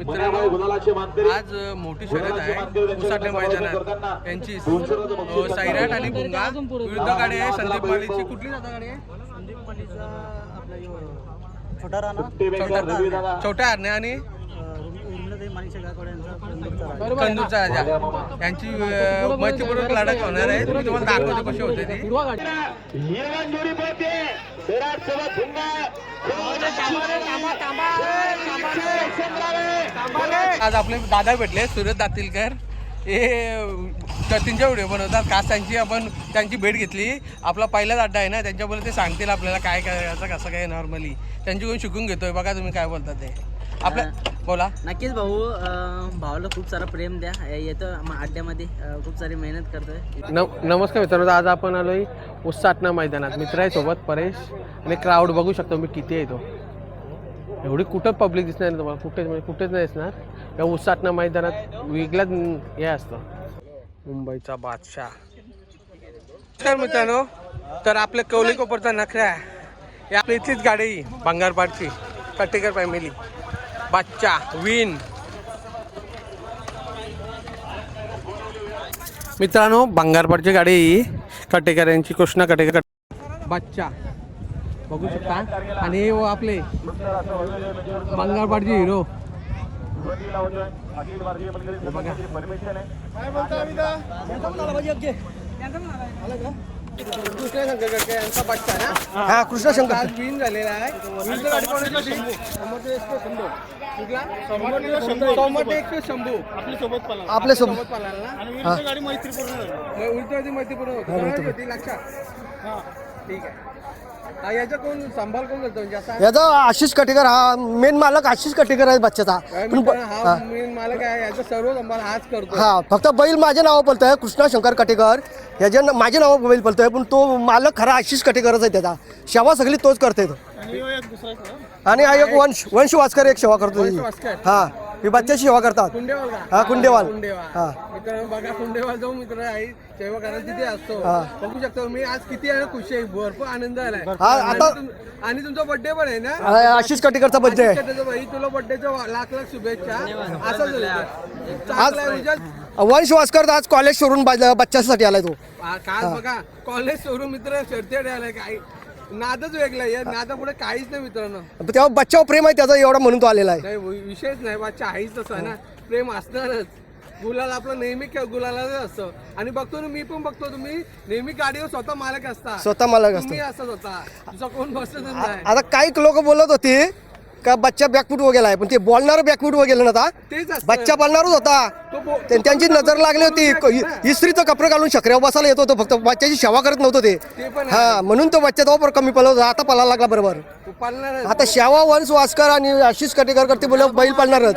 मित्रांनो आज मोठी शर्यत आहे उसाटे मैदानात यांची सैराट आणि भुंगा विरुद्ध गाडी आहे संदीप मालीची। कुठली जाता गाडी आहे? संदीप मालीचा आपला छोटा हरणे आणि कंदूरचा राजा यांची मच्छीपूर्वक लढत होणार आहे। तुम्ही तुम्हाला दाखवतो कशी होते ती। आज आपले दादा भेटले सूरज दातीलकर, हे शर्तींच्या व्हिडिओ बनवतात खास। त्यांची भेट घेतली। आपला पहिलाच अड्डा आहे ना, त्यांच्याबरोबर ते सांगतील आपल्याला काय करायचं कसं काय नॉर्मली त्यांच्याकडून शिकून घेतोय। बघा तुम्ही काय बोलतात ते आपल्या बोला। नक्कीच भाऊ, भावाला खूप सारा प्रेम द्या। येतो अड्ड्यामध्ये खूप सारी मेहनत करतोय। नमस्कार मित्रांनो, आज आपण आलोय उसाटणा मैदानात। मित्र आहे सोबत परेश आणि क्राऊड बघू शकतो मी किती आहे तो। एवढी कुठं पब्लिक दिसणार नाही तुम्हाला, कुठेच नाही दिसणार। या उसाटणा मैदानात वेगळाच हे असतं। मुंबईचा बादशाह। तर मित्रांनो, तर आपल्या कवली कोपरचा नखरा आहे। आपली इथलीच गाडी भंगारपाडची कटेकर फॅमिली बच्चा विन। मित्रांनो भंगारपाडची गाडी कटेकर यांची, कृष्णा कटेकर बच्चा बघू शकता। आणि वो आपले भंगारपाडची हिरो कृष्णा शंकर यांचा बच्चा ना। हा, कृष्णा शंकर आज विन झालेला आहे। शंभू आपल्या सोबत पळाला ना। मैत्रीपूर्ण होती लक्षात। ठीक आहे। याचा कोण सांभाळ कोण करतो म्हणजे याचा आशिष कटेकर, हा मेन मालक आशिष कटेकर आहे बच्चाचा। हा मेन मालक आहे, याचा सर्व सांभाळ हाच करतो। हा, फक्त बैल माझ्या नावावर पळतोय कृष्णा शंकर कटेकर, याच्या माझ्या नावावर बैल पळतोय, पण तो मालक खरा आशिष कटेकरच आहे। त्याचा सेवा सगळी तोच करतोय। आणि हा एक वंश वास्कर एक सेवा करतो। हा, ही बच्चाची सेवा करतात। हा, कुंडेवाल। हा मित्रांनो बघा, कुंडेवाल जाऊन मित्र आहे सेवा करायला तिथे असतो। बघू शकतो मी आज किती आहे खुशी आहे, भरपूर आनंद आलाय। आणि तुमचा बर्थडे पण आहे ना, आशिष कटेकरचा बर्थडे आहे। भाई तुला बर्थडेच्या लाख लाख शुभेच्छा। असंच वंश वास्कर आज कॉलेज सोडून बच्चासाठी आलाय तो। काल बघा कॉलेज सोडून मित्र शर्ती आलाय। काय नादच वेगळा आहे, नादा पुढे काहीच नाही मित्रांनो। तेव्हा बच्चावर प्रेम आहे त्याचा, एवढा म्हणून तो आलेला आहे। नाही विषयच नाही, बच्चा आहेच तसा ना, प्रेम असणारच। गुलाल आपलं नेहमी गुलालाच असतं। आणि बघतो ना, मी पण बघतो तुम्ही नेहमी गाडीवर स्वतः मालक असता, स्वतः मालक असतो। तुम्ही असं स्वतः तुझा कोण बसत नाही। आता काही लोक बोलत होते का बच्चा बॅकफूट वर गेलाय, पण ते बोलणार बॅकफूट वर गेलं ना। तेच बच्चा बोलणारच होता, त्यांची नजर लागली होती। इस्त्रीचं कपडे घालून शकऱ्यावर बसायला येत होतं, फक्त बच्चाची सेवा करत नव्हतं ते। हा, म्हणून तो बच्चा तो कमी पळत होता, आता पळायला लागला बरोबर। आता शेवा वंश वास्कर आणि आशिष कटेकर करते बोल बैल पळणारच।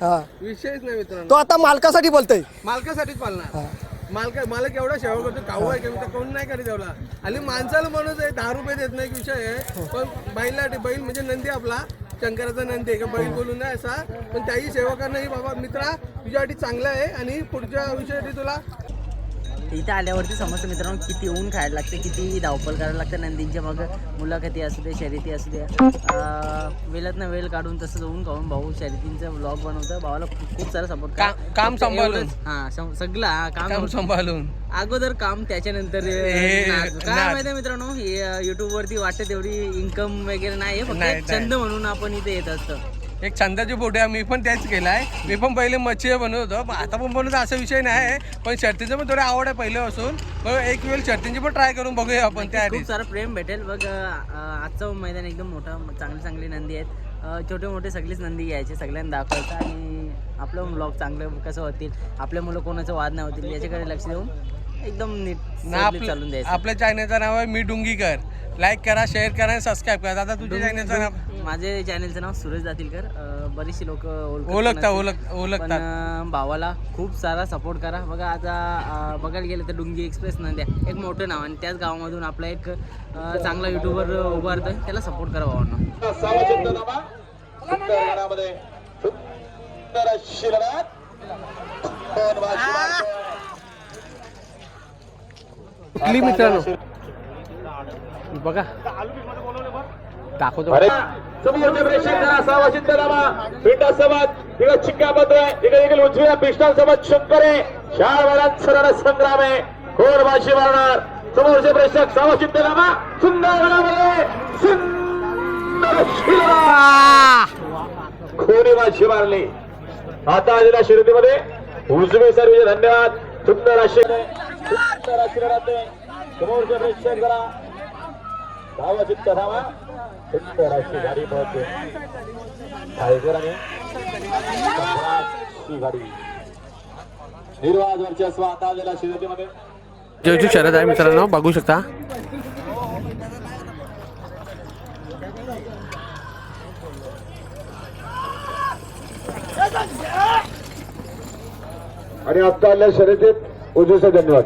हा, विषयच नाही मित्रांनो। तो आता मालकासाठी बोलतोय, मालकासाठीच पाळणार। मालक एवढा सेवा करतो, काऊ आहे की कोण नाही करीत एवढा। आणि माणसाला म्हणून 10 रुपये देत नाही विषय आहे, पण बैल म्हणजे नंदी आपला शंकराचा नंदी आहे का बैल बोलून नाही असा, पण त्याही सेवा करणं ही बाबा मित्रा तुझ्यासाठी चांगलं आहे। आणि पुढच्या विषयासाठी तुला इथं आल्यावरती समजतं मित्रांनो किती ऊन खायला लागते, किती धावपळ करायला लागतं नंदींच्या मग। मुलाखती असू दे, शर्यती असू द्या, वेळात ना वेळ काढून तसंच ऊन खाऊन भाऊ शर्यतींचा व्लॉग बनवतं। भावाला खूप सारा सपोर्ट, काम सांभाळून। हा, सगळं काम सांभाळून, अगोदर काम त्याच्यानंतर काय माहिती मित्रांनो, युट्यूब वरती वाटतं तेवढी इन्कम वगैरे नाही, फक्त छंद म्हणून आपण इथे येत असतो। एक छंदाची फोटो आहे, मी पण त्याच केलाय। मी पण पहिले मच्छी बनवत होतो, आता पण बनवतो असा विषय नाही, पण शर्तीचं पण थोडी आवड आहे पहिल्यापासून। एक वेळ शर्तींची पण ट्राय करून बघूया आपण, त्या खूप सारं प्रेम भेटेल बघ। आजचं मैदान एकदम मोठं, चांगली नंदी आहेत, छोटे मोठे सगळेच नंदी घ्यायचे, सगळ्यांना दाखवायचं आणि आपलं ब्लॉग चांगलं कसं होतील, आपल्या मुलं कोणाचं वाद नाही होतील याच्याकडे लक्ष देऊन एकदम नीट चालून द्यायचं। आपल्या चॅनलचं नाव आहे मी डुंगीकर। लाईक करा, शेअर करा आणि सबस्क्राईब करा। आता तुझ्या चॅनलचं नाव? माझे चॅनलचं नाव सूरज दातीलकर। बरीचशी लोक ओळखतात। भावाला खूप सारा सपोर्ट करा। बघा आता बघायला गेलं तर डुंगी एक्सप्रेस नंद्या एक मोठं नाव, आणि त्याच गावामधून आपला एक चांगला युट्यूबर उभारतोय, त्याला सपोर्ट करा भावांना। कुठली मित्रांनो बघा दाखवतो। समोरच्या प्रेक्षकांना 6 वाजता तिकडे चिक्का बंदोय तिकडे देखील उजव्या पिस्टलसोबत शंकरे चार वेळात सरळ संग्राम आहे कोण बाशी मारणार समोरचे प्रेक्षक सावचित्त लावा सुंदर गडामध्ये सुंदर शिलवा कोणी बाशी मारली आता आलेल्या शर्यतीमध्ये उजवे सर्व धन्यवाद सुंदर अशी सुंदर आशीर्वाद समोरचे प्रेक्षक जरा सावचित्त धावा सुंदर अशी गाडी पळते टायगर आणि गाडी निर्वाद वर्चस्व आता आलेल्या शर्यतीमध्ये जे शर्यत आहे मित्रांनो बघू शकता. आणि आता आलेल्या शर्यतीत उजवीचे धन्यवाद.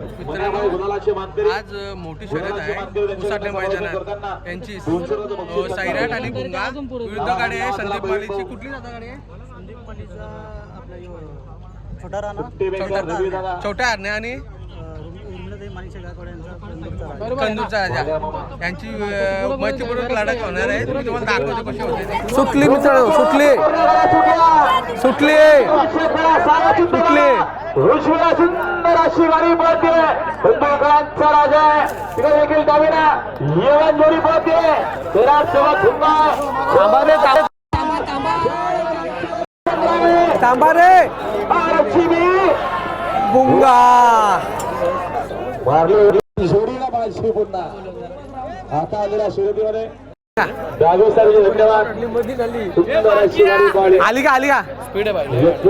आज मोठी शर्यत आहे उसाटणे मैदानात यांची सैराट आणि बुंगा विरुद्ध गाडी आहे संदीप मालीची. कुठली जाता गाडी आहे? छोट्या हरणे आणि कंदूरचा राजा यांची मैत्रीपूर्वक लढत होणार आहे. मी तुम्हाला दाखवतो कशी होते. सुटली मित्रांनो सुटली सुटली सुटली उजवीला सुंदर अशी गाडी पळते बंदुकांचा राजा आहे तिकडे देखील डावीला येवन जोडी पळते तेरासोबत भुंगा थांबा रे बुंगा मारली जोडीला बाजी पुन्हा आता आलेल्या शर्यतीमध्ये डावी सर्व धन्यवाद सुंदर अशी गाडी पळली. आली का आली का स्पीड आहे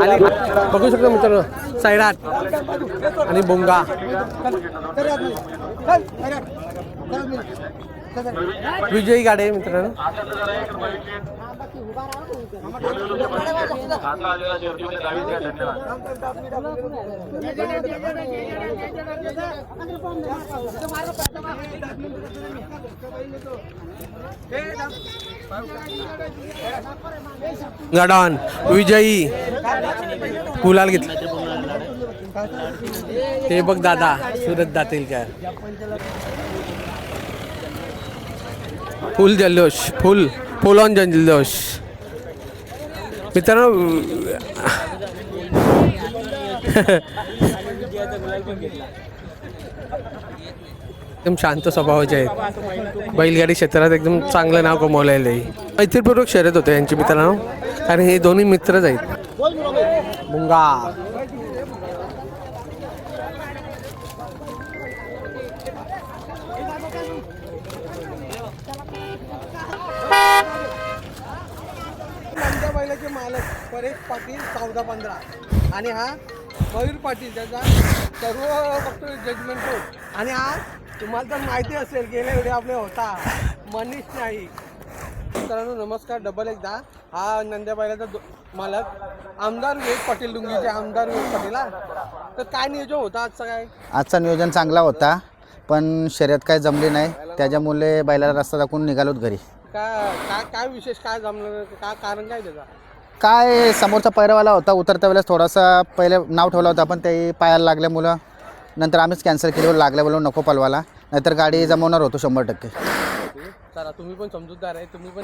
आली का बघू शकतो मित्रांनो सैराट आणि बुंगा विजयी गाडी आहे मित्रांनो. गडान विजयी गुलाल घेतला ते बघ दादा सुरत दातील काय फुल जल्लोष फुल ऑन जल्लोष मित्रांनो. एकदम शांत स्वभावाचे आहेत बैलगाडी क्षेत्रात एकदम चांगलं नाव कमवलेलं आहे. मैत्रीपूर्वक शर्यत होते यांची मित्रांनो कारण हे दोन्ही मित्रच आहेत. मुंगा बैलाचे मालक परेश पाटील 14-15 आणि हा मयूर पाटील त्याचा सर्व फक्त जजमेंट कोर्ट. आणि हा तुम्हाला तर माहिती असेल गेल्या वेळी आपले होता मनीष नाईक. मित्रांनो नमस्कार डबल एकदा. हा नंद्या बैलाचा मालक आमदार विवेक पाटील डुंगीचे आमदार विवेक पाटील. तर काय नियोजन होतं आजचं काय? आजचा नियोजन चांगला होता पण शर्यत काय जमली नाही त्याच्यामुळे बैलाला रस्ता दाखवून निघालोत घरी. काय विशेष काय जमलं काय कारण काय त्याचा? काय समोरचा पैरावाला होता उतरत्या वेळेस थोडासा पहिले नाव ठेवला होता पण ते पायाला लागल्यामुळं नंतर आम्हीच कॅन्सल केलं लागल्या बोलून नको पलवाला नाहीतर गाडी जमवणार होतो 100%. चला तुम्ही पण समजूतदार आहे तुम्ही पण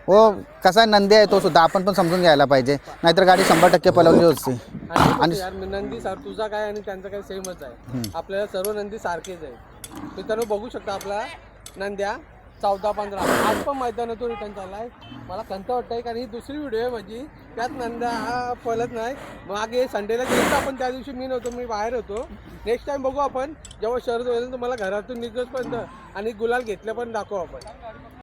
हो कसा नंदी आहे तो सुद्धा आपण पण समजून घ्यायला पाहिजे नाहीतर गाडी 100% पलवली होती. आणि नंदी सर तुझा काय आणि त्यांचं काय सेमच आहे. आपल्याला सर्व नंदी सारखेच आहे. मित्रांनो बघू शकता आपला नंद्या 14-15 आज पण मैदानातून रिटर्न चाललाय. मला खंत वाटतंय कारण ही दुसरी व्हिडिओ आहे माझी त्यात नंद्या हा पळत नाही. मागे संडेला गेलो आपण त्या दिवशी मी नव्हतो मी बाहेर होतो. नेक्स्ट टाइम बघू आपण जेव्हा शर्यत होईल तुम्हाला घरातून निघतपर्यंत आणि गुलाल घेतल्या पण दाखवू आपण.